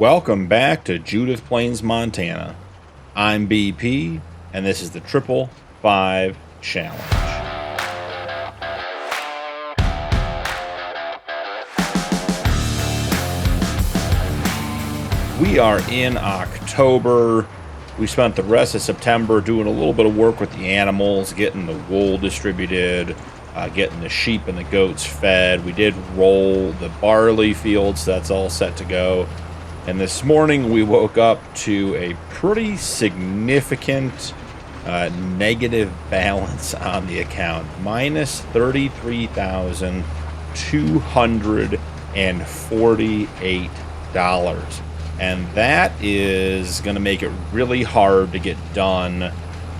Welcome back to Judith Plains, Montana. I'm BP, and this is the 555 Challenge. We are in October. We spent the rest of September doing a little bit of work with the animals, getting the wool distributed, getting the sheep and the goats fed. We did roll the barley fields, so that's all set to go. And this morning we woke up to a pretty significant negative balance on the account. Minus $33,248. And that is going to make it really hard to get done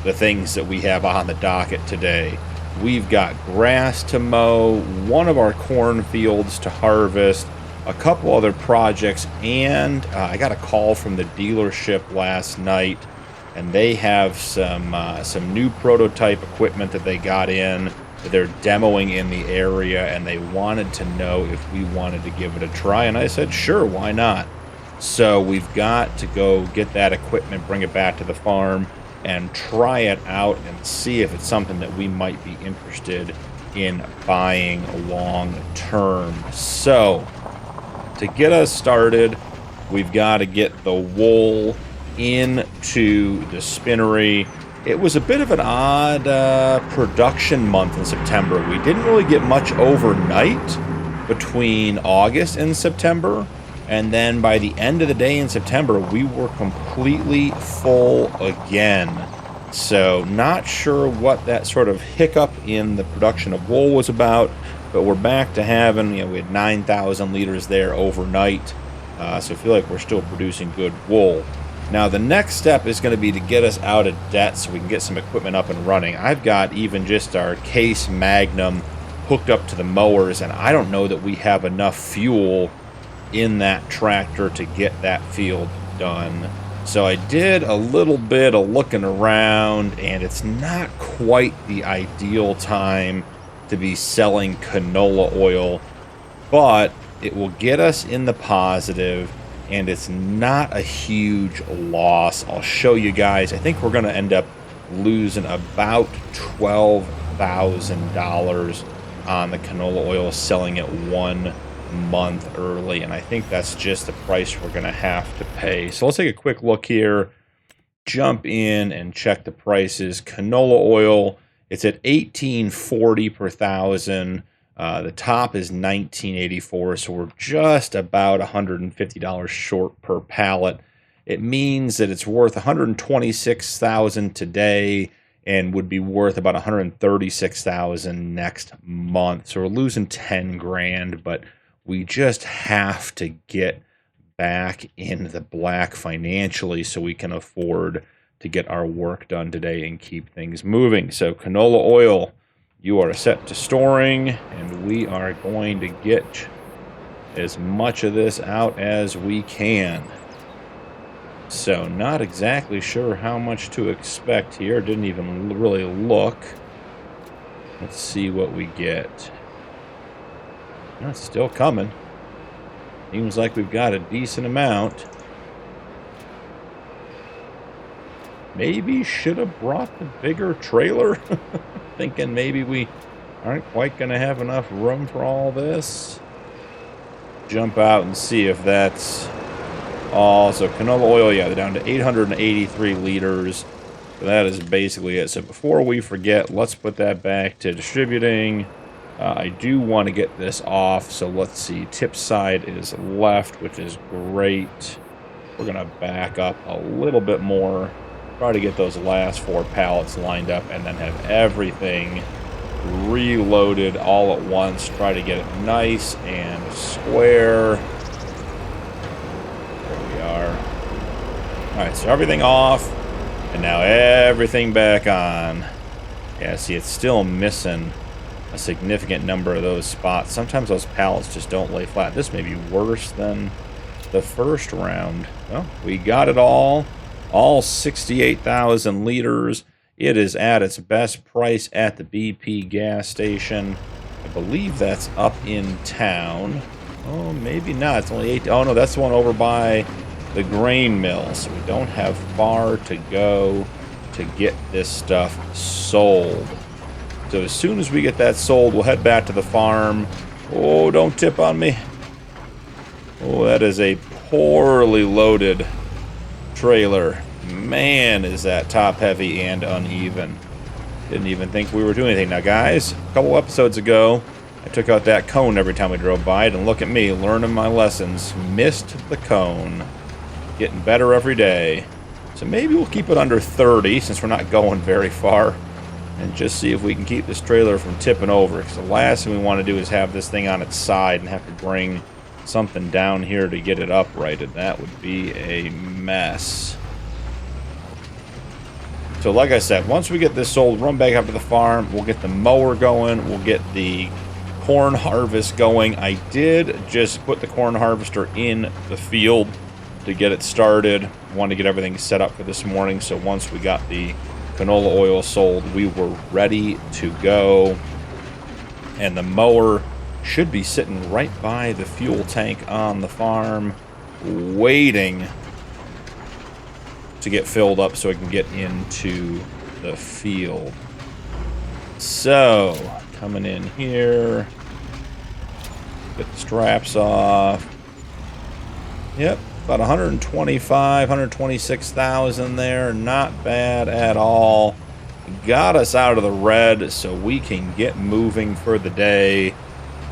the things that we have on the docket today. We've got grass to mow, one of our cornfields to harvest, a couple other projects, and I got a call from the dealership last night, and they have some new prototype equipment that they got in that they're demoing in the area, and they wanted to know if we wanted to give it a try, and I said, sure, why not? So we've got to go get that equipment, bring it back to the farm, and try it out and see if it's something that we might be interested in buying long term. So to get us started, we've got to get the wool into the spinnery. It was a bit of an odd production month in September. We didn't really get much overnight between August and September. And then by the end of the day in September, we were completely full again. So not sure what that sort of hiccup in the production of wool was about, but we're back to having, we had 9,000 liters there overnight. So I feel like we're still producing good wool. Now the next step is going to be to get us out of debt so we can get some equipment up and running. I've got even just our Case Magnum hooked up to the mowers, and I don't know that we have enough fuel in that tractor to get that field done. So I did a little bit of looking around, and it's not quite the ideal time to be selling canola oil, but it will get us in the positive, and it's not a huge loss. I'll show you guys. I think we're going to end up losing about $12,000 on the canola oil, selling it 1 month early, and I think that's just the price we're going to have to pay. So let's take a quick look here, jump in and check the prices. Canola oil, it's at $18.40 per thousand. The top is $19.84, so we're just about $150 short per pallet. It means that it's worth $126,000 today and would be worth about $136,000 next month. So we're losing 10 grand, but we just have to get back in the black financially so we can afford to get our work done today and keep things moving. So canola oil, you are set to storing, and we are going to get as much of this out as we can. So not exactly sure how much to expect here. Didn't even really look. Let's see what we get. It's still coming. Seems like we've got a decent amount. Maybe should have brought the bigger trailer. Thinking maybe we aren't quite going to have enough room for all this. Jump out and see if that's all. So canola oil, yeah, they're down to 883 liters. So that is basically it. So before we forget, let's put that back to distributing. I do want to get this off, so let's see. Tip side is left, which is great. We're going to back up a little bit more. Try to get those last 4 pallets lined up, and then have everything reloaded all at once. Try to get it nice and square. There we are. Alright, so everything off, and now everything back on. Yeah, see, it's still missing a significant number of those spots. Sometimes those pallets just don't lay flat. This may be worse than the first round. Well, we got it all 68,000 liters. It is at its best price at the BP gas station. I believe that's up in town. Oh, maybe not. It's only 8. Oh, no, that's the one over by the grain mill. So we don't have far to go to get this stuff sold. So as soon as we get that sold, we'll head back to the farm. Oh, don't tip on me. Oh, that is a poorly loaded trailer. Man, is that top heavy and uneven. Didn't even think we were doing anything. Now, guys, a couple episodes ago, I took out that cone every time we drove by it, and look at me, learning my lessons. Missed the cone. Getting better every day. So maybe we'll keep it under 30, since we're not going very far, and just see if we can keep this trailer from tipping over, because the last thing we want to do is have this thing on its side and have to bring something down here to get it uprighted. That would be a mess. So like I said, once we get this sold, run back up to the farm, we'll get the mower going, we'll get the corn harvest going. I did just put the corn harvester in the field to get it started. Wanted to get everything set up for this morning, so once we got the canola oil sold, we were ready to go. And the mower should be sitting right by the fuel tank on the farm, waiting to get filled up so I can get into the field. So, coming in here, get the straps off. Yep, about 125, 126,000 there. Not bad at all. Got us out of the red so we can get moving for the day.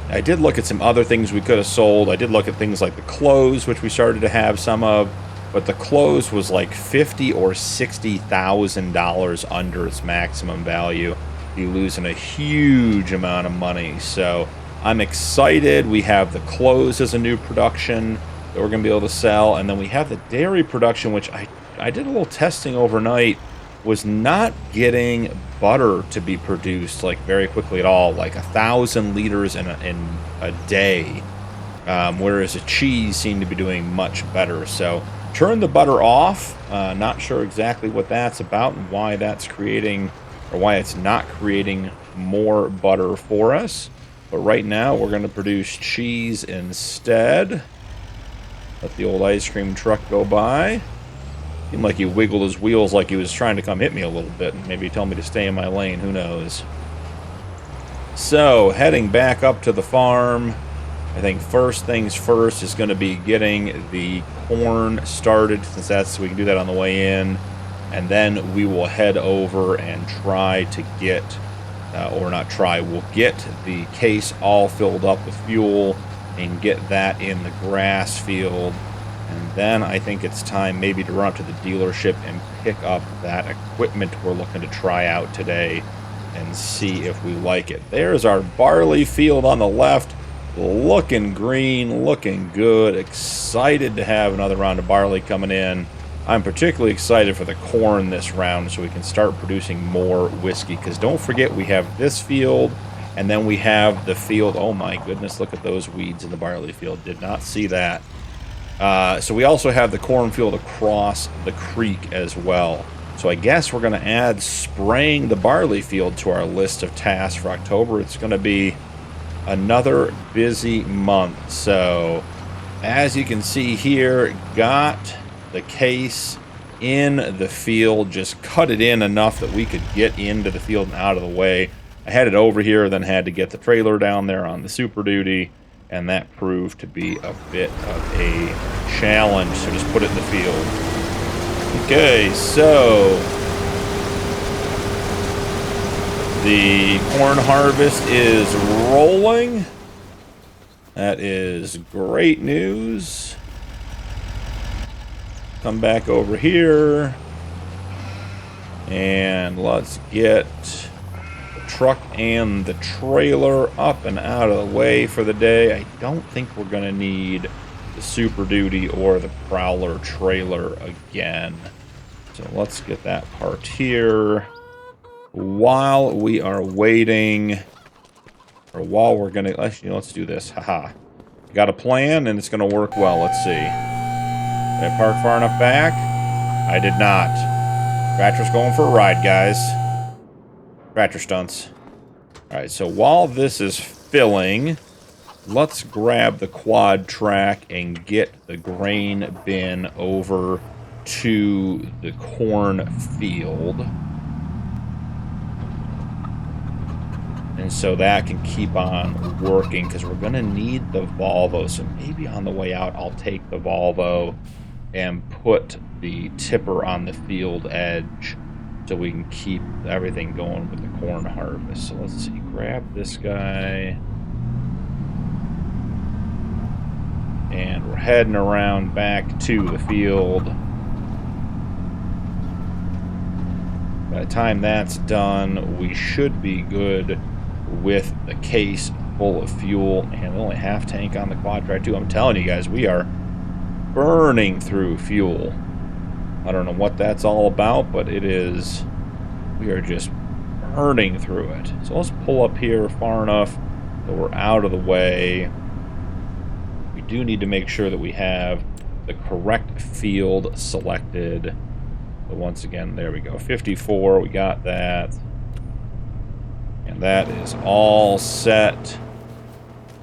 I did look at some other things we could have sold. I did look at things like the clothes, which we started to have some of. But the clothes was like $50,000 or $60,000 under its maximum value. You're losing a huge amount of money. So I'm excited. We have the clothes as a new production that we're going to be able to sell. And then we have the dairy production, which I did a little testing overnight. Was not getting butter to be produced like very quickly at all. Like 1,000 liters in a day. Whereas a cheese seemed to be doing much better. So turn the butter off. Not sure exactly what that's about and why that's creating, or why it's not creating more butter for us. But right now we're going to produce cheese instead. Let the old ice cream truck go by. Seemed like he wiggled his wheels like he was trying to come hit me a little bit and maybe tell me to stay in my lane. Who knows? So heading back up to the farm. I think first things first is going to be getting the corn started, since we can do that on the way in. And then we will head over and try to get, we'll get the case all filled up with fuel and get that in the grass field. And then I think it's time maybe to run up to the dealership and pick up that equipment we're looking to try out today and see if we like it. There's our barley field on the left. Looking green, looking good. Excited to have another round of barley coming in. I'm particularly excited for the corn this round so we can start producing more whiskey. Because don't forget, we have this field, and then we have the field. Oh my goodness, look at those weeds in the barley field. Did not see that. So we also have the cornfield across the creek as well. So I guess we're going to add spraying the barley field to our list of tasks for October. It's going to be another busy month. So as you can see here, got the case in the field, just cut it in enough that we could get into the field and out of the way. I had it over here, then had to get the trailer down there on the Super Duty, and that proved to be a bit of a challenge, so just put it in the field. Okay, so the corn harvest is rolling. That is great news. Come back over here. And let's get the truck and the trailer up and out of the way for the day. I don't think we're going to need the Super Duty or the Prowler trailer again. So let's get that part here. While we are waiting, or while we're going to, actually, let's do this. Haha. Got a plan, and it's going to work well. Let's see. Did I park far enough back? I did not. Tractor's going for a ride, guys. Tractor stunts. Alright, so while this is filling, let's grab the quad track and get the grain bin over to the corn field. And so that can keep on working because we're going to need the Volvo. So maybe on the way out, I'll take the Volvo and put the tipper on the field edge so we can keep everything going with the corn harvest. So let's see, grab this guy. And we're heading around back to the field. By the time that's done, we should be good with the case full of fuel. And only half tank on the quad track too. I'm telling you guys, we are burning through fuel. I don't know what that's all about, but it is. We are just burning through it. So let's pull up here far enough that we're out of the way. We do need to make sure that we have the correct field selected. But once again, there we go. 54, we got that. And that is all set.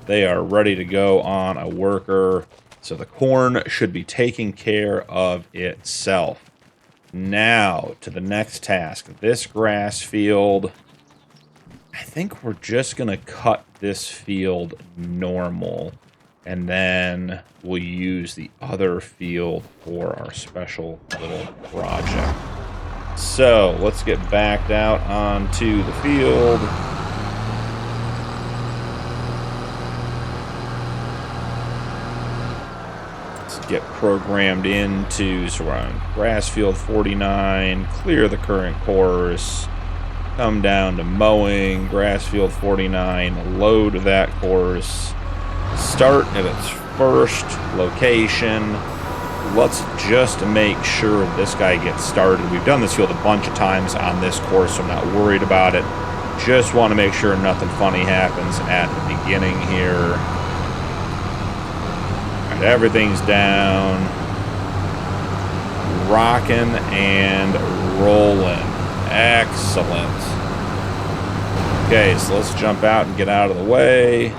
They are ready to go on a worker. So the corn should be taking care of itself. Now to the next task. This grass field. I think we're just going to cut this field normal. And then we'll use the other field for our special little project. So let's get backed out onto the field. Let's get programmed into, so we're on grass field 49, clear the current course, come down to mowing, grass field 49, load that course. Start at its first location. Let's just make sure this guy gets started. We've done this field a bunch of times on this course, so I'm not worried about it. Just want to make sure nothing funny happens at the beginning here. All right, everything's down. Rocking and rolling. Excellent. Okay, so let's jump out and get out of the way.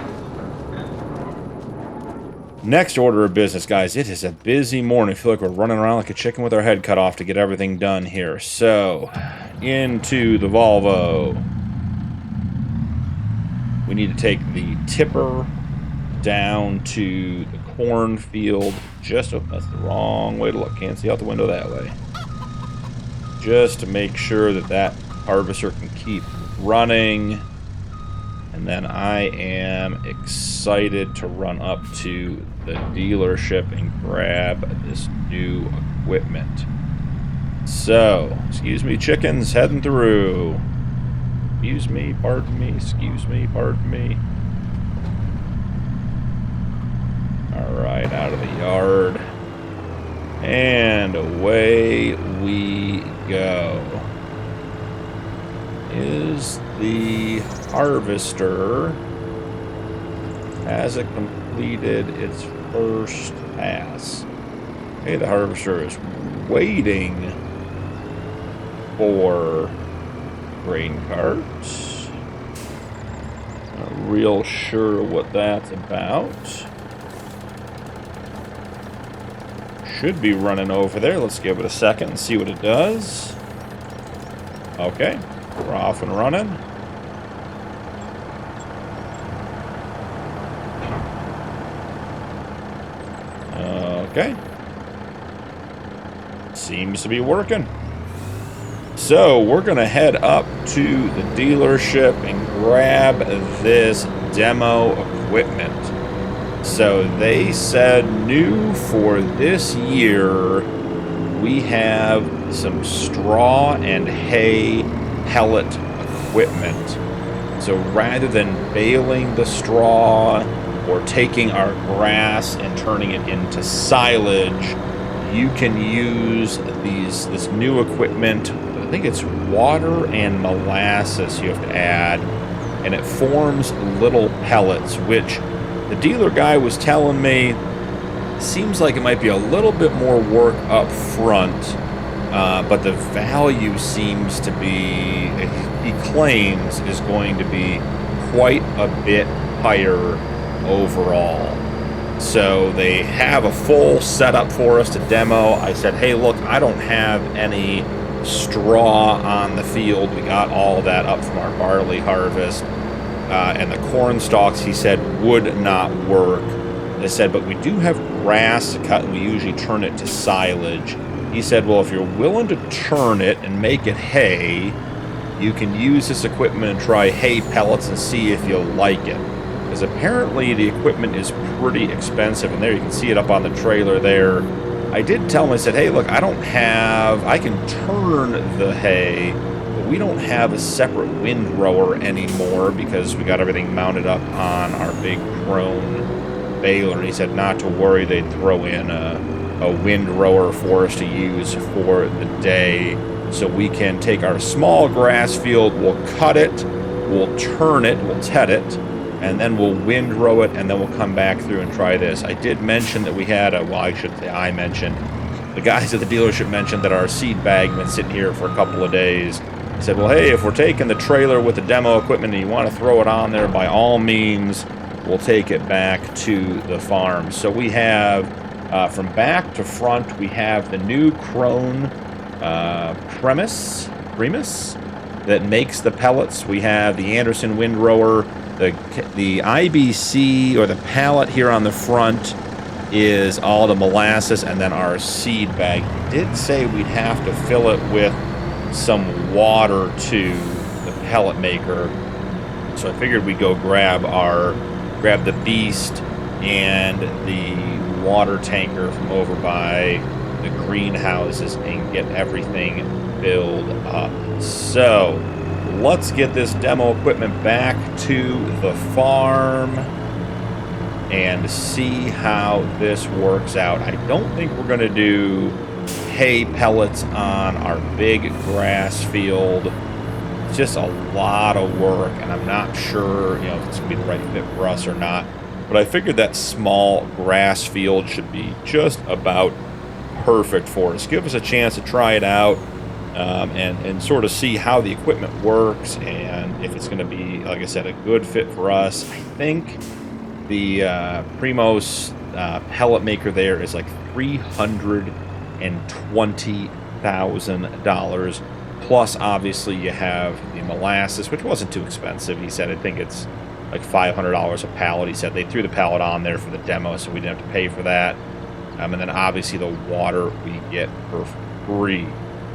Next order of business, guys. It is a busy morning. I feel like we're running around like a chicken with our head cut off to get everything done here. So, into the Volvo. We need to take the tipper down to the cornfield. Just, oh, that's the wrong way to look. Can't see out the window that way. Just to make sure that that harvester can keep running. And then I am excited to run up to the dealership and grab this new equipment. So, excuse me, chickens, heading through. Excuse me, pardon me, excuse me, pardon me. Alright, out of the yard. And away we go. Is the harvester, has it completed its first pass? Okay, the harvester is waiting for grain carts. Not real sure what that's about. Should be running over there. Let's give it a second and see what it does. Okay, we're off and running. Okay. Seems to be working. So we're going to head up to the dealership and grab this demo equipment. So they said new for this year, we have some straw and hay pellet equipment. So rather than baling the straw or taking our grass and turning it into silage, you can use this new equipment. I think it's water and molasses you have to add, and it forms little pellets, which the dealer guy was telling me seems like it might be a little bit more work up front, but the value seems to be, he claims, is going to be quite a bit higher overall. So they have a full setup for us to demo. I said, hey, look, I don't have any straw on the field. We got all that up from our barley harvest. And the corn stalks, he said, would not work. They said, but we do have grass to cut, and we usually turn it to silage. He said, well, if you're willing to turn it and make it hay, you can use this equipment and try hay pellets and see if you'll like it. Because apparently the equipment is pretty expensive, and there you can see it up on the trailer there. I did tell him, I said, hey, look, I can turn the hay, but we don't have a separate windrower anymore because we got everything mounted up on our big Krone baler. And he said not to worry, they'd throw in a windrower for us to use for the day. So we can take our small grass field, we'll cut it, we'll turn it, we'll ted it, and then we'll windrow it, and then we'll come back through and try this. I did mention that we had a, well, I should say I mentioned, the guys at the dealership mentioned that our seed bag been sitting here for a couple of days. I said, well, hey, if we're taking the trailer with the demo equipment and you want to throw it on there, by all means, we'll take it back to the farm. So we have, from back to front, we have the new Krone premise that makes the pellets. We have the Anderson windrower. The IBC, or the pallet here on the front, is all the molasses, and then our seed bag. We did say we'd have to fill it with some water to the pellet maker, so I figured we'd go grab the beast and the water tanker from over by the greenhouses and get everything filled up. So let's get this demo equipment back to the farm and see how this works out. I don't think we're going to do hay pellets on our big grass field. It's just a lot of work, and I'm not sure, if it's going to be the right fit for us or not. But I figured that small grass field should be just about perfect for us. Give us a chance to try it out. And sort of see how the equipment works and if it's going to be, like I said, a good fit for us. I think the Primos pellet maker there is like $320,000. Plus, obviously, you have the molasses, which wasn't too expensive. He said, I think it's like $500 a pallet. He said they threw the pallet on there for the demo, so we didn't have to pay for that. And then, obviously, the water we get for free.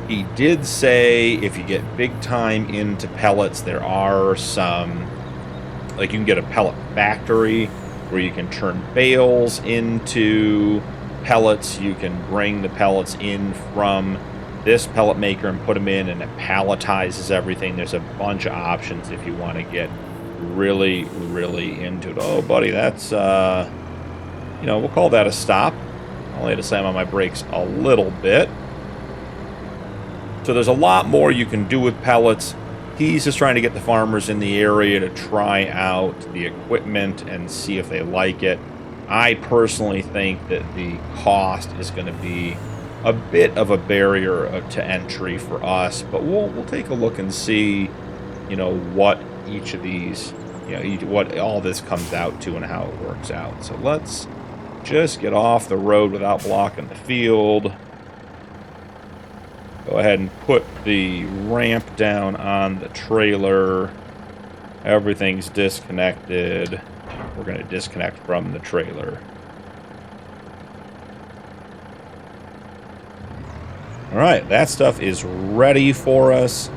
He did say if you get big time into pellets, there are some, like you can get a pellet factory where you can turn bales into pellets. You can bring the pellets in from this pellet maker and put them in, and it palletizes everything. There's a bunch of options if you want to get really, really into it. Oh, buddy, that's, we'll call that a stop. I'll need to slam on my brakes a little bit. So there's a lot more you can do with pellets. He's just trying to get the farmers in the area to try out the equipment and see if they like it. I personally think that the cost is going to be a bit of a barrier to entry for us, but we'll take a look and see, what each of these, what all this comes out to and how it works out. So let's just get off the road without blocking the field. Go ahead and put the ramp down on the trailer. Everything's disconnected. We're going to disconnect from the trailer. All right, that stuff is ready for us.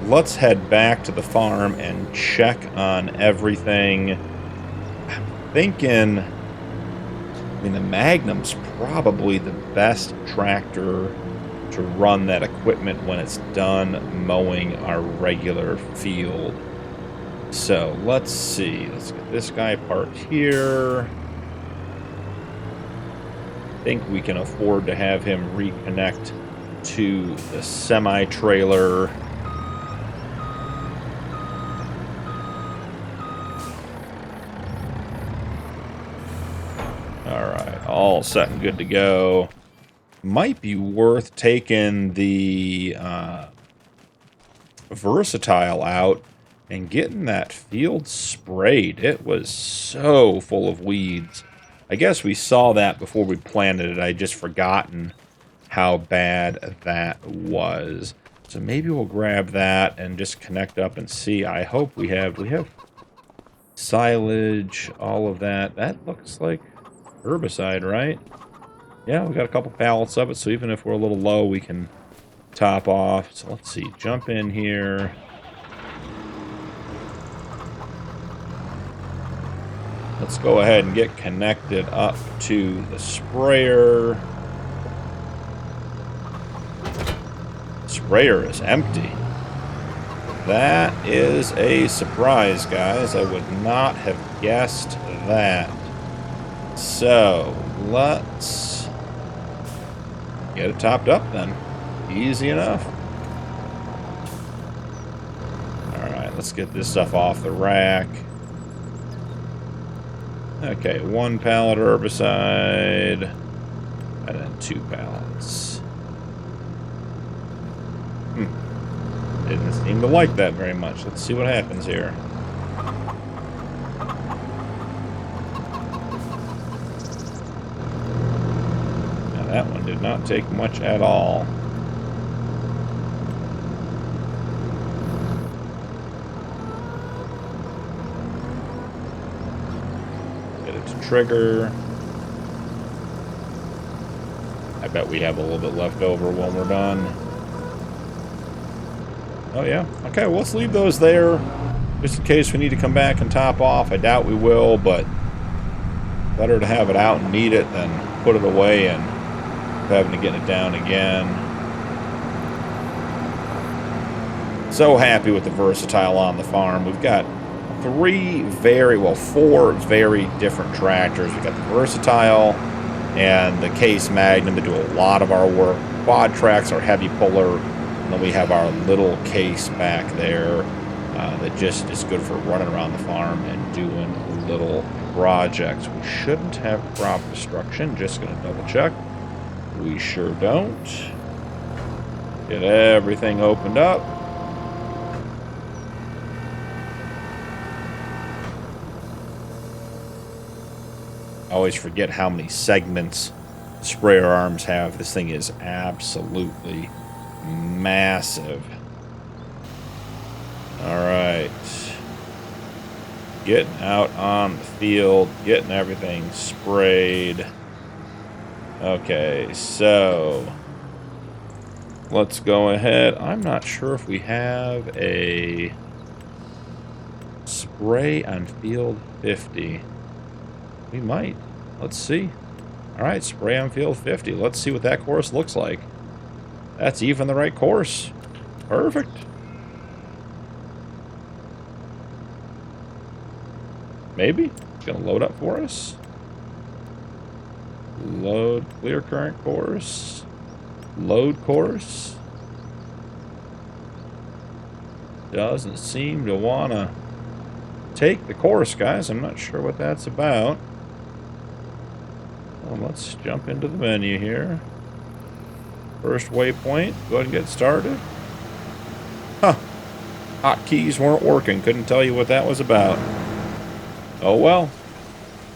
Let's head back to the farm and check on everything. I'm thinking, the Magnum's probably the best tractor to run that equipment when it's done mowing our regular field. So let's see. Let's get this guy parked here. I think we can afford to have him reconnect to the semi-trailer. All right, all set and good to go. Might be worth taking the versatile out and getting that field sprayed. It was so full of weeds. I guess we saw that before we planted it. I'd just forgotten how bad that was. So maybe we'll grab that and just connect up and see. I hope we have silage, all of that. That looks like herbicide, right? Yeah, we got a couple pallets of it, so even if we're a little low, we can top off. So let's see, jump in here. Let's go ahead and get connected up to the sprayer. Sprayer is empty. That is a surprise, guys. I would not have guessed that. So, let's get it topped up then. Easy enough. Alright, let's get this stuff off the rack. Okay, 1 pallet herbicide, and then 2 pallets. Didn't seem to like that very much. Let's see what happens here. Now that one did not take much at all. Trigger. I bet we have a little bit left over when we're done. Oh yeah, okay, well, let's leave those there just in case we need to come back and top off. I doubt we will, but better to have it out and need it than put it away and having to get it down again. So happy with the versatile on the farm. We've got 4 very different tractors. We got the Versatile and the Case Magnum that do a lot of our work. Quad Tracks, our heavy puller, and then we have our little Case back there that just is good for running around the farm and doing little projects. We shouldn't have crop destruction. Just going to double check. We sure don't. Get everything opened up. I always forget how many segments sprayer arms have. This thing is absolutely massive. Alright. Getting out on the field, getting everything sprayed. Okay, so let's go ahead. I'm not sure if we have a spray on field 50. We might. Let's see. Alright, spray on field 50. Let's see what that course looks like. That's even the right course. Perfect. Maybe. It's going to load up for us. Load clear current course. Load course. Doesn't seem to want to take the course, guys. I'm not sure what that's about. Well, let's jump into the menu here. First waypoint. Go ahead and get started. Huh. Hotkeys weren't working. Couldn't tell you what that was about. Oh well.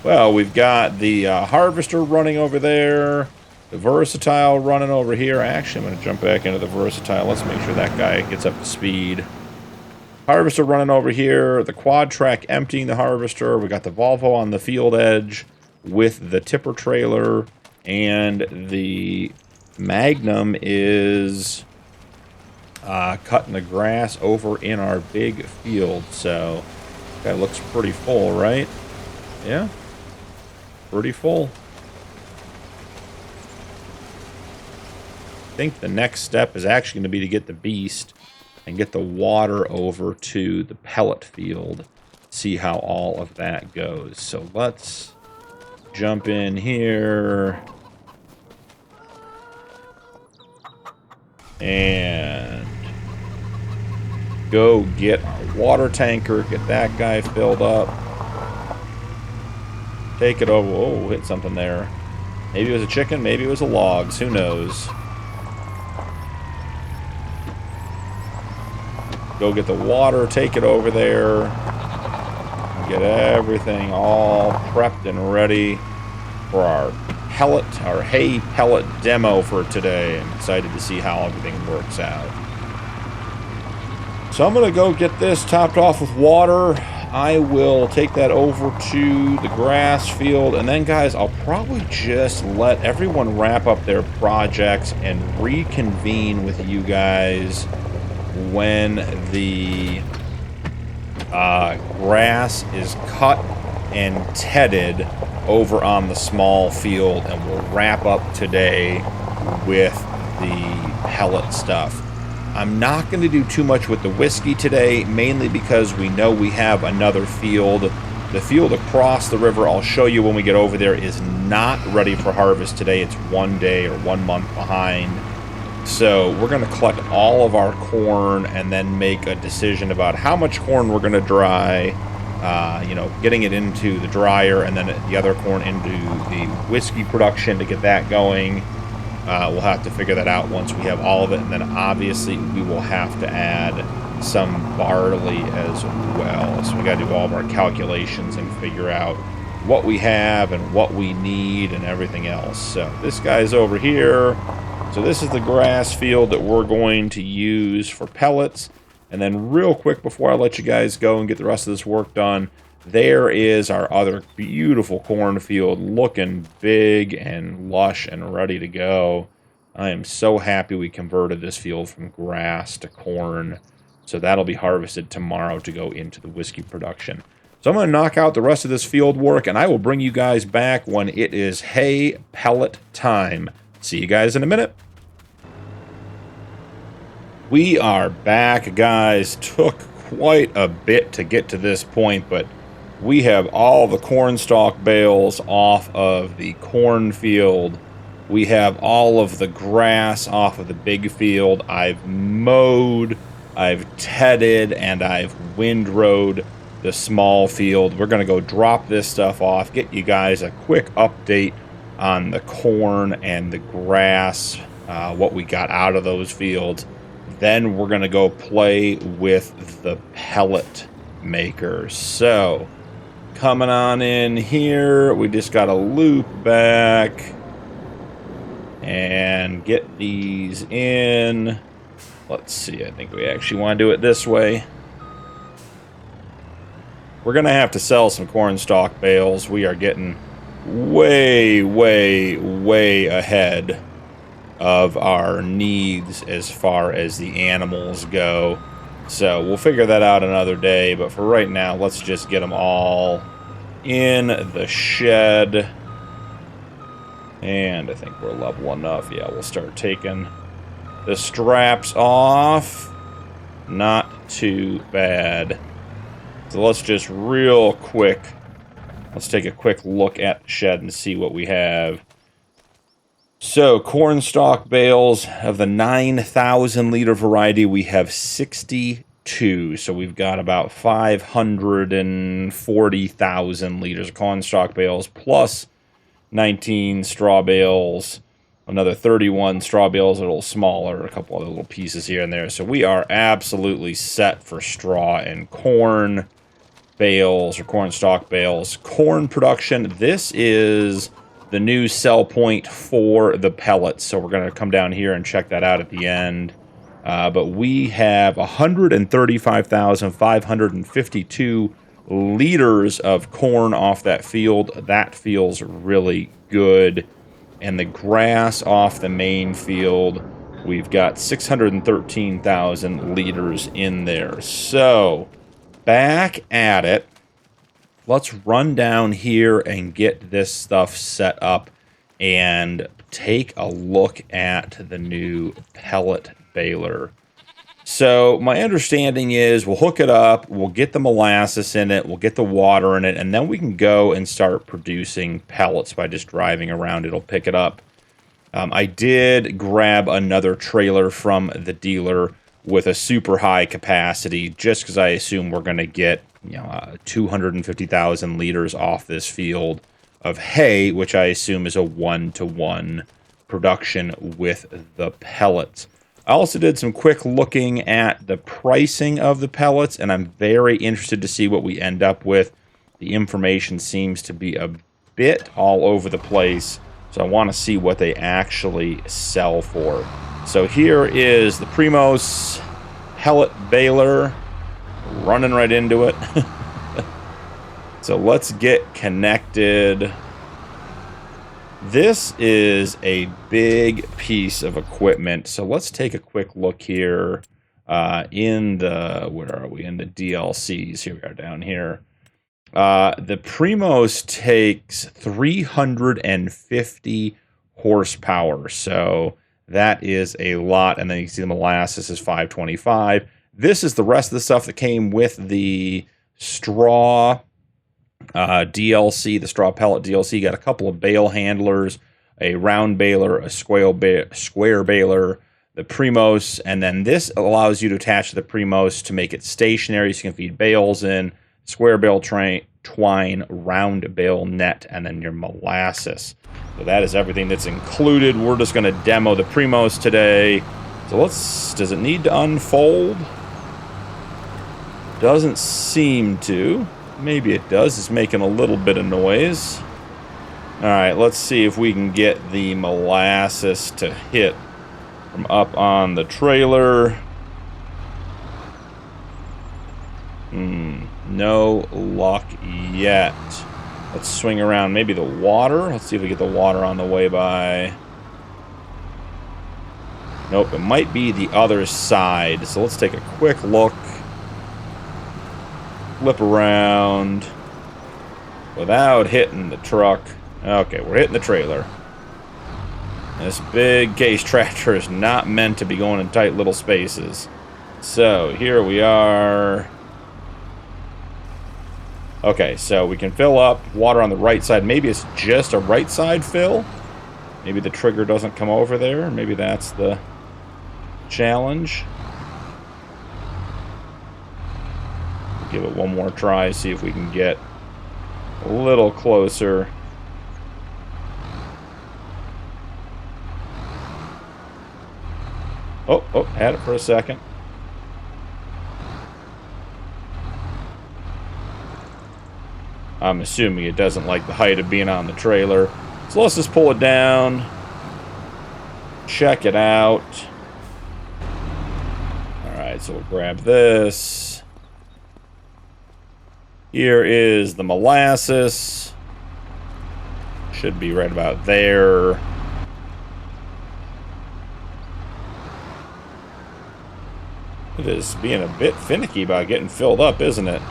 Well, we've got the harvester running over there. The Versatile running over here. Actually, I'm going to jump back into the Versatile. Let's make sure that guy gets up to speed. Harvester running over here. The quad track emptying the harvester. We got the Volvo on the field edge with the tipper trailer, and the Magnum is cutting the grass over in our big field. So that looks pretty full, right? Yeah, pretty full. I think the next step is actually going to be to get the beast and get the water over to the pellet field, see how all of that goes. So let's jump in here and go get our water tanker, get that guy filled up, take it over. Oh, hit something there. Maybe it was a chicken, maybe it was a logs, who knows. go get the water, take it over there, get everything all prepped and ready for our hay pellet demo for today. I'm excited to see how everything works out. So I'm going to go get this topped off with water. I will take that over to the grass field, and then, guys, I'll probably just let everyone wrap up their projects and reconvene with you guys when the grass is cut and tedded over on the small field, and we'll wrap up today with the pellet stuff. I'm not going to do too much with the whiskey today, mainly because we know we have another field. The field across the river, I'll show you when we get over there, is not ready for harvest today. It's 1 day or 1 month behind. So we're going to collect all of our corn and then make a decision about how much corn we're going to dry, getting it into the dryer, and then the other corn into the whiskey production to get that going. We'll have to figure that out once we have all of it, and then obviously we will have to add some barley as well. So we got to do all of our calculations and figure out what we have and what we need and everything else. So this guy's over here. So this is the grass field that we're going to use for pellets. And then real quick before I let you guys go and get the rest of this work done, there is our other beautiful cornfield, looking big and lush and ready to go. I am so happy we converted this field from grass to corn. So that'll be harvested tomorrow to go into the whiskey production. So I'm going to knock out the rest of this field work, and I will bring you guys back when it is hay pellet time. See you guys in a minute. We are back, guys. Took quite a bit to get to this point, but we have all the corn stalk bales off of the cornfield. We have all of the grass off of the big field. I've mowed, I've tedded, and I've windrowed the small field. We're going to go drop this stuff off, get you guys a quick update on the corn and the grass, what we got out of those fields. Then we're going to go play with the pellet maker. So coming on in here, we just got to loop back and get these in. Let's see, I think we actually want to do it this way. We're going to have to sell some corn stalk bales. We are getting way, way, way ahead of our needs as far as the animals go. So we'll figure that out another day, but for right now, let's just get them all in the shed. And I think we're level enough. Yeah, we'll start taking the straps off. Not too bad. So let's just real quick, let's take a quick look at the shed and see what we have. So, corn stalk bales of the 9,000 liter variety, we have 62. So we've got about 540,000 liters of corn stalk bales, plus 19 straw bales, another 31 straw bales, a little smaller, a couple other little pieces here and there. So we are absolutely set for straw and corn bales, or corn stalk bales. Corn production, this is the new sell point for the pellets. So we're going to come down here and check that out at the end. But we have 135,552 liters of corn off that field. That feels really good. And the grass off the main field, we've got 613,000 liters in there. So back at it. Let's run down here and get this stuff set up and take a look at the new pellet baler. So my understanding is we'll hook it up, we'll get the molasses in it, we'll get the water in it, and then we can go and start producing pellets by just driving around. It'll pick it up. I did grab another trailer from the dealer with a super high capacity, just because I assume we're going to get 250,000 liters off this field of hay, which I assume is a 1-to-1 production with the pellets. I also did some quick looking at the pricing of the pellets, and I'm very interested to see what we end up with. The information seems to be a bit all over the place, so I want to see what they actually sell for. So here is the Primos pellet baler, running right into it. So let's get connected. This is a big piece of equipment. So let's take a quick look here in the, where are we? In the DLCs. Here we are down here. The Primos takes 350 horsepower. So that is a lot. And then you can see the molasses is 525. This is the rest of the stuff that came with the straw DLC, the straw pellet DLC. You got a couple of bale handlers, a round baler, a square baler, the Primos, and then this allows you to attach the Primos to make it stationary so you can feed bales in, square bale twine, round bale net, and then your molasses. So that is everything that's included. We're just going to demo the Primos today. So does it need to unfold? Doesn't seem to. Maybe it does. It's making a little bit of noise. All right, let's see if we can get the molasses to hit from up on the trailer. No luck yet. Let's swing around maybe the water. Let's see if we get the water on the way by. Nope, it might be the other side. So let's take a quick look. Flip around without hitting the truck. Okay, we're hitting the trailer. This big case tractor is not meant to be going in tight little spaces. So here we are. Okay, so we can fill up water on the right side. Maybe it's just a right side fill. Maybe the trigger doesn't come over there. Maybe that's the challenge. Give it one more try, see if we can get a little closer. Oh, had it for a second. I'm assuming it doesn't like the height of being on the trailer. So let's just pull it down. Check it out. Alright, so we'll grab this. Here is the molasses. Should be right about there. It is being a bit finicky about getting filled up, isn't it?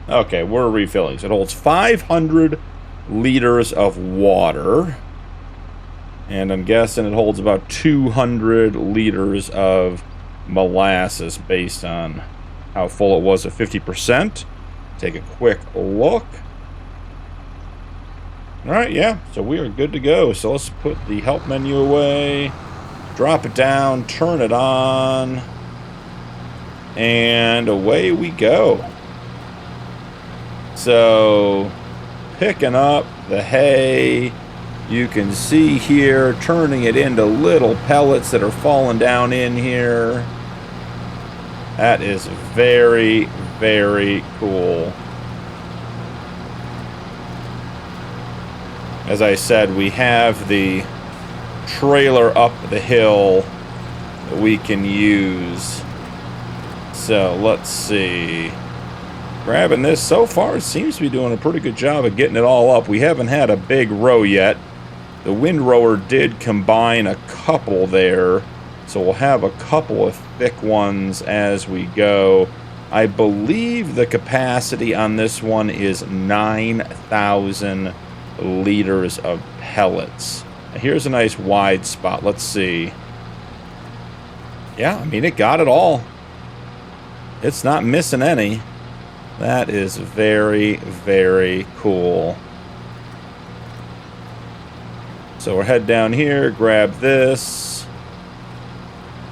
Okay, we're refilling. So it holds 500 liters of water. And I'm guessing it holds about 200 liters of molasses based on how full it was at 50%. Take a quick look. Alright, yeah, so we are good to go. So let's put the help menu away, drop it down, turn it on, and away we go. So, picking up the hay, you can see here, turning it into little pellets that are falling down in here. That is very, very cool. As I said, we have the trailer up the hill that we can use. So let's see. Grabbing this, so far it seems to be doing a pretty good job of getting it all up. We haven't had a big row yet. The windrower did combine a couple there, so we'll have a couple of thick ones as we go. I believe the capacity on this one is 9,000 liters of pellets. Now here's a nice wide spot. Let's see. Yeah, I mean, it got it all. It's not missing any. That is very, very cool. So we'll head down here, grab this.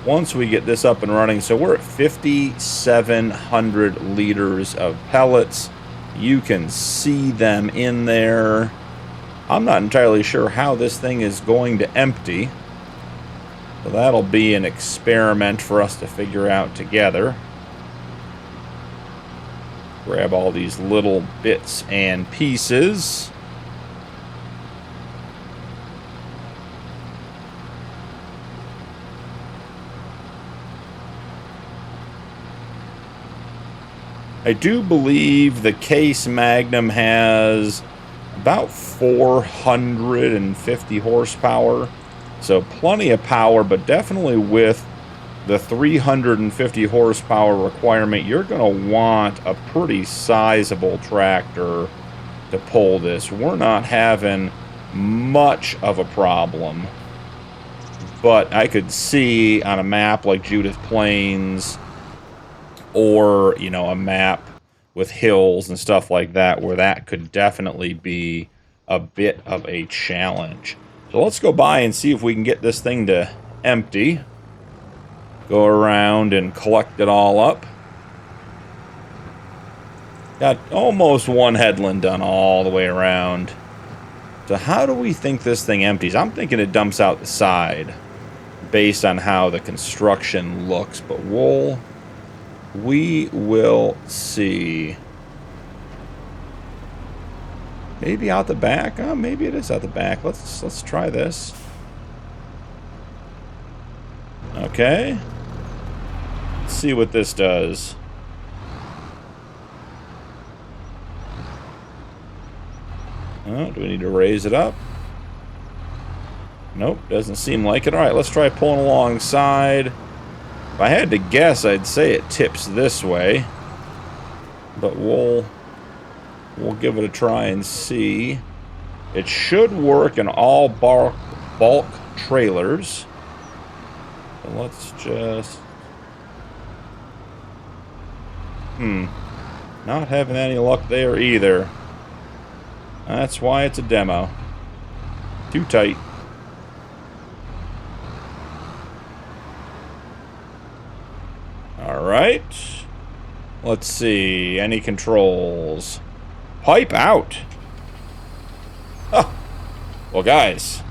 Once we get this up and running, so we're at 5,700 liters of pellets. You can see them in there. I'm not entirely sure how this thing is going to empty. So that'll be an experiment for us to figure out together. Grab all these little bits and pieces. I do believe the Case Magnum has about 450 horsepower. So plenty of power, but definitely with the 350 horsepower requirement, you're going to want a pretty sizable tractor to pull this. We're not having much of a problem, but I could see on a map like Judith Plains, or, you know, a map with hills and stuff like that, where that could definitely be a bit of a challenge. So let's go by and see if we can get this thing to empty. Go around and collect it all up. Got almost one headland done all the way around. So how do we think this thing empties? I'm thinking it dumps out the side based on how the construction looks, but we will see. Maybe out the back? Oh, maybe it is out the back. Let's try this. Okay. Let's see what this does. Oh, do we need to raise it up? Nope, doesn't seem like it. All right, let's try pulling alongside. If I had to guess, I'd say it tips this way, but we'll give it a try and see. It should work in all bulk trailers. So let's just... Not having any luck there either. That's why it's a demo. Too tight. Alright. Let's see. Any controls? Pipe out. Oh. Well, guys.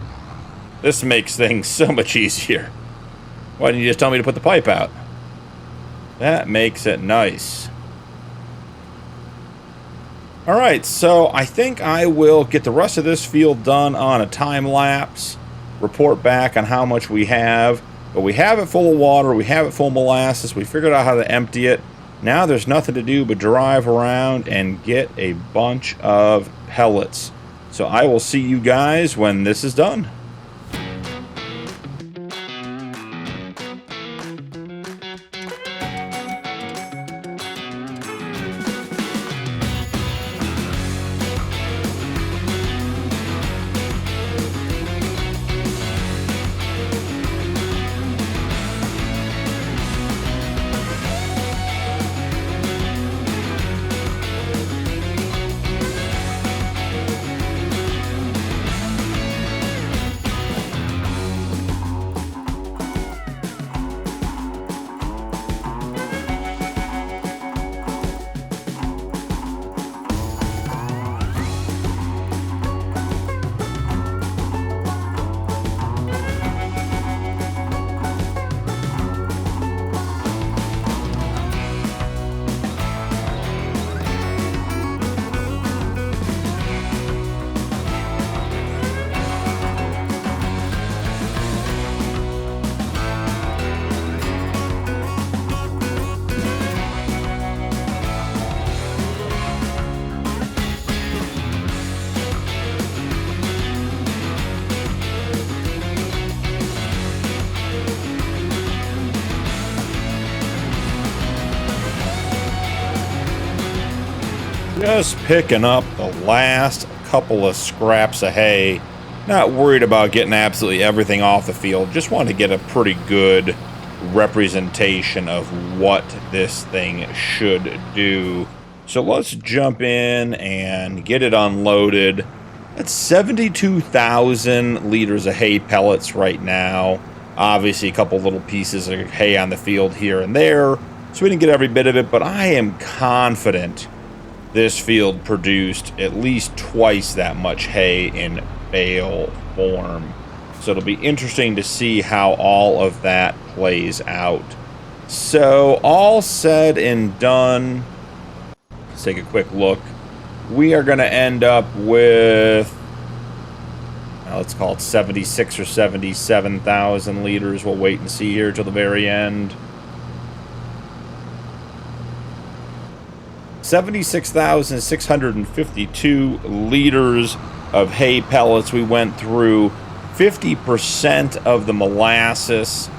This makes things so much easier. Why didn't you just tell me to put the pipe out? That makes it nice. Alright, so I think I will get the rest of this field done on a time lapse. Report back on how much we have. But we have it full of water, we have it full of molasses, we figured out how to empty it. Now there's nothing to do but drive around and get a bunch of pellets. So I will see you guys when this is done. Just picking up the last couple of scraps of hay. Not worried about getting absolutely everything off the field. Just want to get a pretty good representation of what this thing should do. So let's jump in and get it unloaded. That's 72,000 liters of hay pellets right now. Obviously a couple little pieces of hay on the field here and there. So we didn't get every bit of it, but I am confident this field produced at least twice that much hay in bale form. So it'll be interesting to see how all of that plays out. So all said and done, let's take a quick look. We are going to end up with, let's call it 76 or 77,000 liters. We'll wait and see here till the very end. 76,652 liters of hay pellets. We went through 50% of the molasses.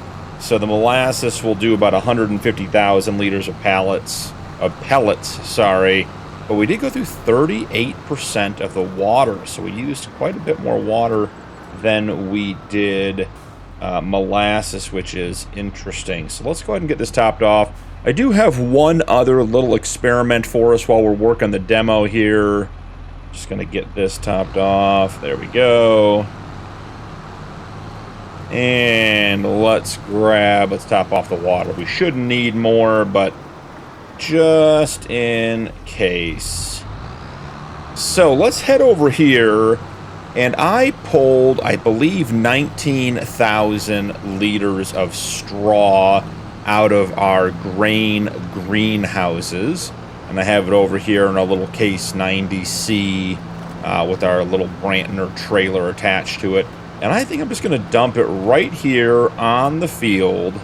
So the molasses will do about 150,000 liters of pellets, sorry. But we did go through 38% of the water, so we used quite a bit more water than we did molasses, which is interesting. So let's go ahead and get this topped off. I do have one other little experiment for us while we're working the demo here. Just going to get this topped off. There we go. And let's top off the water. We shouldn't need more, but just in case. So let's head over here, and I pulled, I believe, 19,000 liters of straw out of our grain greenhouses, and I have it over here in our little Case 90C with our little Brantner trailer attached to it. And I think I'm just going to dump it right here on the field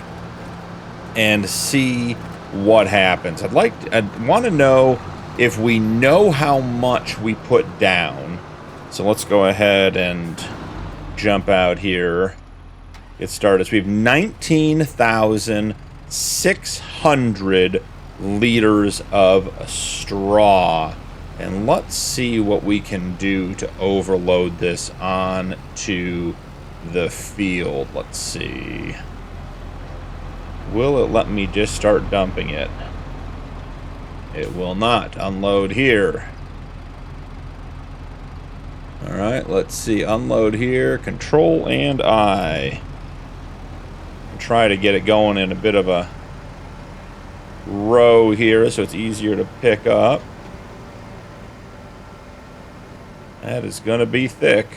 and see what happens. I'd want to know if we know how much we put down. So let's go ahead and jump out here. Get started. So we have 19,600 liters of straw. And let's see what we can do to overload this onto the field. Let's see. Will it let me just start dumping it? It will not. Unload here. Alright, let's see. Unload here. Control and I. Try to get it going in a bit of a row here so it's easier to pick up. That is going to be thick.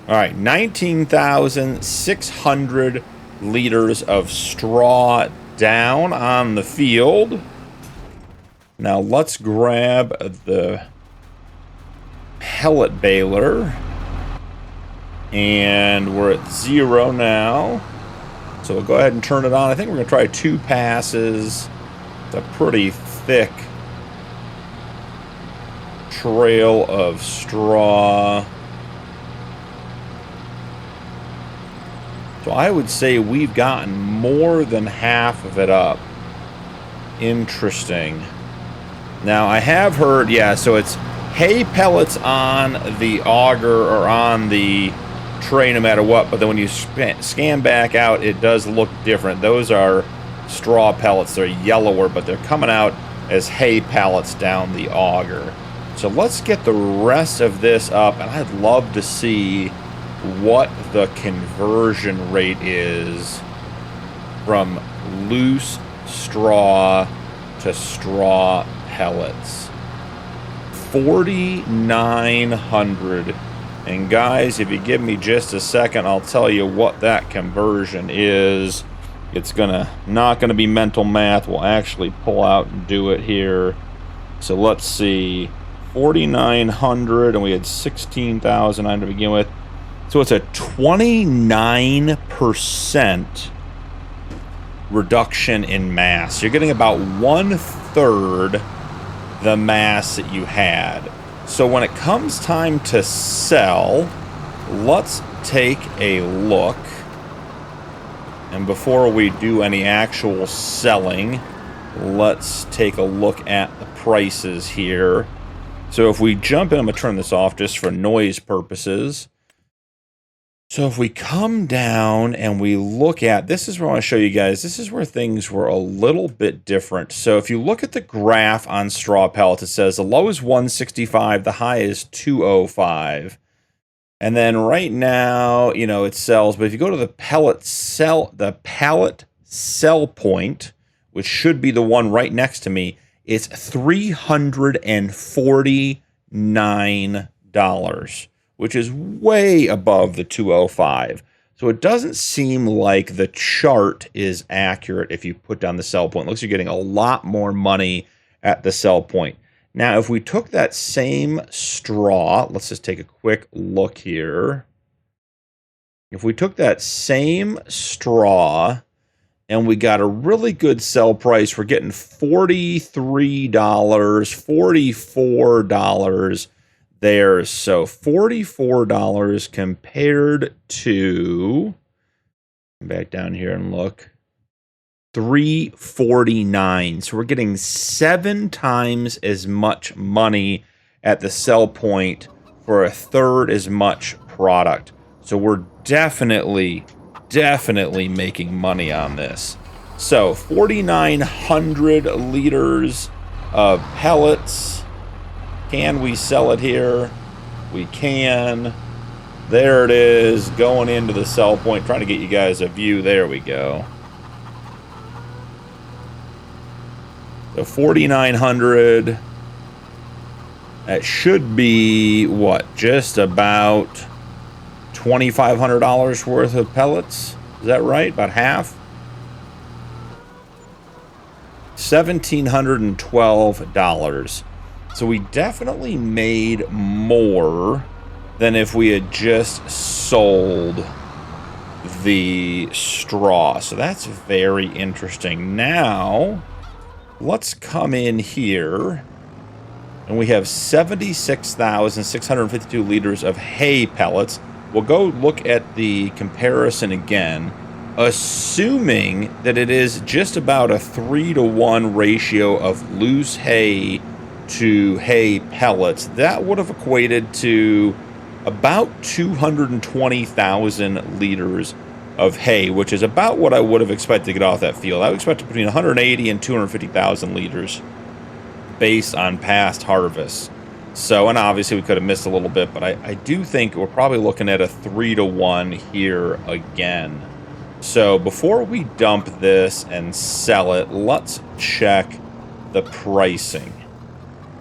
All right, 19,600 liters of straw down on the field. Now let's grab the pellet baler. And we're at 0 now. So we'll go ahead and turn it on. I think we're going to try 2 passes. It's a pretty thick trail of straw. So I would say we've gotten more than half of it up. Interesting. Now I have heard, yeah, so it's hay pellets on the auger or on the tray no matter what, but then when you scan back out, it does look different. Those are straw pellets. They're yellower, but they're coming out as hay pellets down the auger. So let's get the rest of this up, and I'd love to see what the conversion rate is from loose straw to straw pellets. 4,900. And guys, if you give me just a second, I'll tell you what that conversion is. It's not gonna be mental math. We'll actually pull out and do it here. So let's see, 4,900, and we had 16,009 to begin with. So it's a 29% reduction in mass. You're getting about 1/3 the mass that you had. So when it comes time to sell, let's take a look. And before we do any actual selling, let's take a look at the prices here. So if we jump in, I'm going to turn this off just for noise purposes. So if we come down and we look at, this is where I want to show you guys, this is where things were a little bit different. So if you look at the graph on straw pellets, it says the low is 165, the high is 205. And then right now, you know, it sells, but if you go to the pallet sell point, which should be the one right next to me, it's $349, which is way above the 205. So it doesn't seem like the chart is accurate if you put down the sell point. It looks like you're getting a lot more money at the sell point. Now, if we took that same straw, let's just take a quick look here. If we took that same straw and we got a really good sell price, we're getting $43, $44 there. So $44 compared to, come back down here and look, $349. So we're getting 7 times as much money at the sell point for a third as much product. So we're definitely making money on this. So 4,900 liters of pellets. Can we sell it here? We can. There it is, going into the sell point. Trying to get you guys a view. There we go. So 4,900. That should be what? Just about $2,500 worth of pellets. Is that right? About half? $1,712. So we definitely made more than if we had just sold the straw. So that's very interesting. Now, let's come in here, and we have 76,652 liters of hay pellets. We'll go look at the comparison again, assuming that it is just about a 3-to-1 ratio of loose hay to hay pellets. That would have equated to about 220,000 liters of hay, which is about what I would have expected to get off that field. I would expect between 180 and 250,000 liters based on past harvests. So, and obviously we could have missed a little bit, but I do think we're probably looking at a 3-to-1 here again. So before we dump this and sell it, let's check the pricing.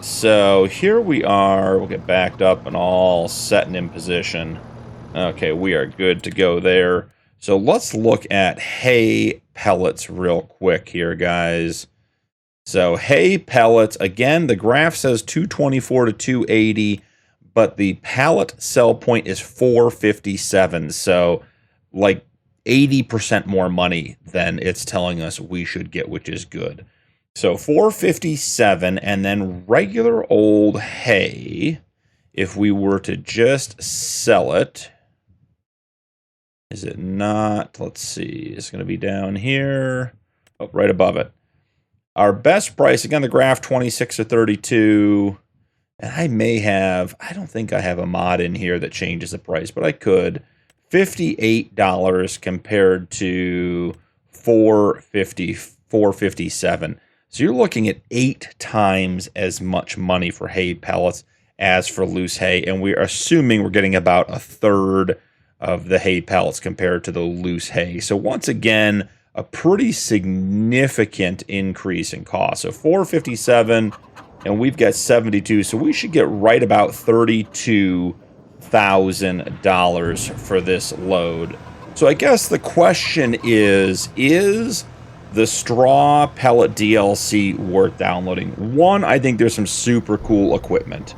So here we are. We'll get backed up and all set and in position. Okay, we are good to go there. So let's look at hay pellets real quick here, guys. So hay pellets, again, the graph says 224 to 280, but the pallet sell point is 457. So like 80% more money than it's telling us we should get, which is good. So 457, and then regular old hay, if we were to just sell it, is it not? Let's see. It's going to be down here. Oh, right above it. Our best price, again, the graph 26 or 32. And I may have, I don't think I have a mod in here that changes the price, but I could. $58 compared to $457. So you're looking at 8 times as much money for hay pellets as for loose hay. And we're assuming we're getting about a third of the hay pellets compared to the loose hay. So once again, a pretty significant increase in cost. So $457, and we've got 72. So we should get right about $32,000 for this load. So I guess the question is the straw pellet DLC worth downloading? One, I think there's some super cool equipment.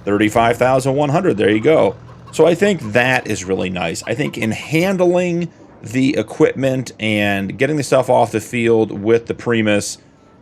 35,100, there you go. So I think that is really nice. I think in handling the equipment and getting the stuff off the field with the Primus,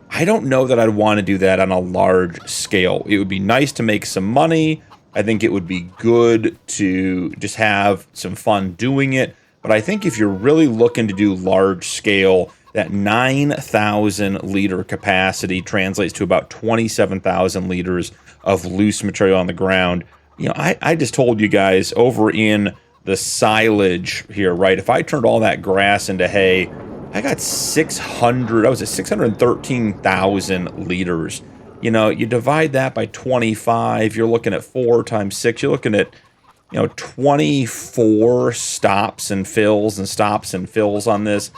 I don't know that I'd want to do that on a large scale. It would be nice to make some money. I think it would be good to just have some fun doing it. But I think if you're really looking to do large scale, that 9,000 liter capacity translates to about 27,000 liters of loose material on the ground. You know, I just told you guys over in the silage here, right? If I turned all that grass into hay, I got 613,000 liters. You know, you divide that by 25, you're looking at 4 times 6, you're looking at 24 stops and fills and stops and fills on this.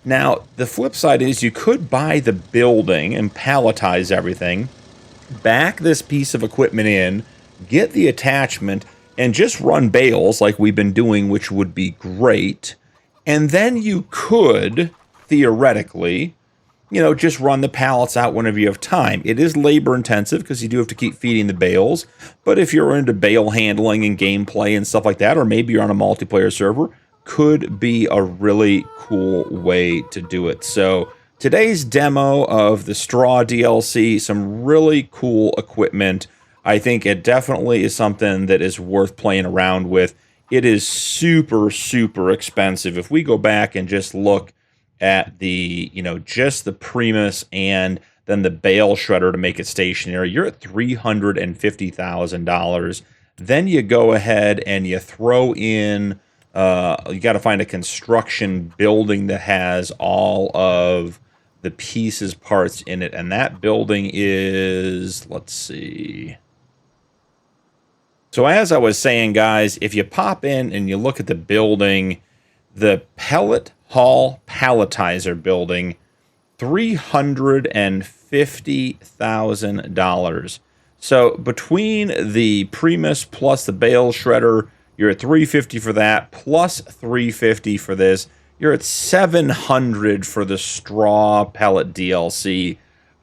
Now, the flip side is you could buy the building and palletize everything, back this piece of equipment in, get the attachment, and just run bales like we've been doing, which would be great. And then you could, theoretically, just run the pallets out whenever you have time. It is labor intensive because you do have to keep feeding the bales. But if you're into bale handling and gameplay and stuff like that, or maybe you're on a multiplayer server, could be a really cool way to do it. So today's demo of the straw DLC, some really cool equipment. I think it definitely is something that is worth playing around with. It is super, super expensive. If we go back and just look at the, just the Primus and then the bale shredder to make it stationary, you're at $350,000. Then you go ahead and you throw in, you got to find a construction building that has all of the pieces, parts in it. And that building is, let's see. So as I was saying, guys, if you pop in and you look at the building, the Pellet Hall Palletizer building, $350,000. So between the Primus plus the bale shredder, you're at $350 for that, plus $350 for this. You're at $700 for the straw pellet DLC.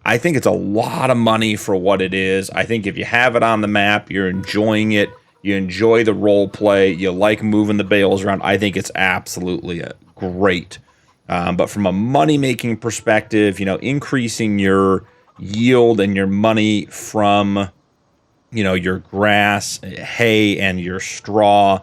I think it's a lot of money for what it is. I think if you have it on the map, you're enjoying it, you enjoy the role play, you like moving the bales around, I think it's absolutely great. But from a money-making perspective, increasing your yield and your money from, your grass, hay, and your straw,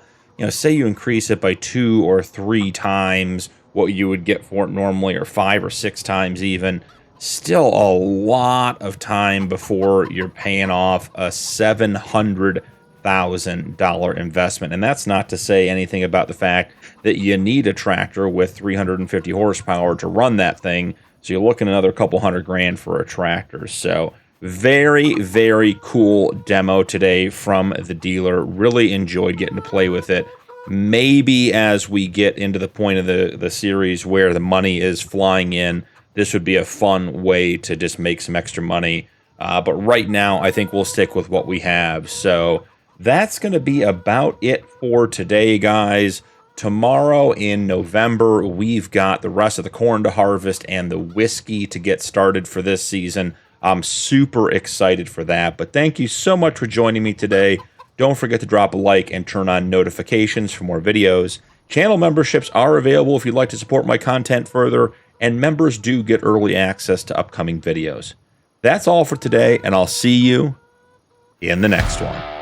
say you increase it by 2 or 3 times what you would get for it normally, or 5 or 6 times even, still a lot of time before you're paying off a $700,000 investment. And that's not to say anything about the fact that you need a tractor with 350 horsepower to run that thing. So you're looking at another couple $100,000 for a tractor. So very, very cool demo today from the dealer. Really enjoyed getting to play with it. Maybe as we get into the point of the series where the money is flying in, this would be a fun way to just make some extra money. But right now, I think we'll stick with what we have. So that's going to be about it for today, guys. Tomorrow in November, we've got the rest of the corn to harvest and the whiskey to get started for this season. I'm super excited for that. But thank you so much for joining me today. Don't forget to drop a like and turn on notifications for more videos. Channel memberships are available if you'd like to support my content further, and members do get early access to upcoming videos. That's all for today, and I'll see you in the next one.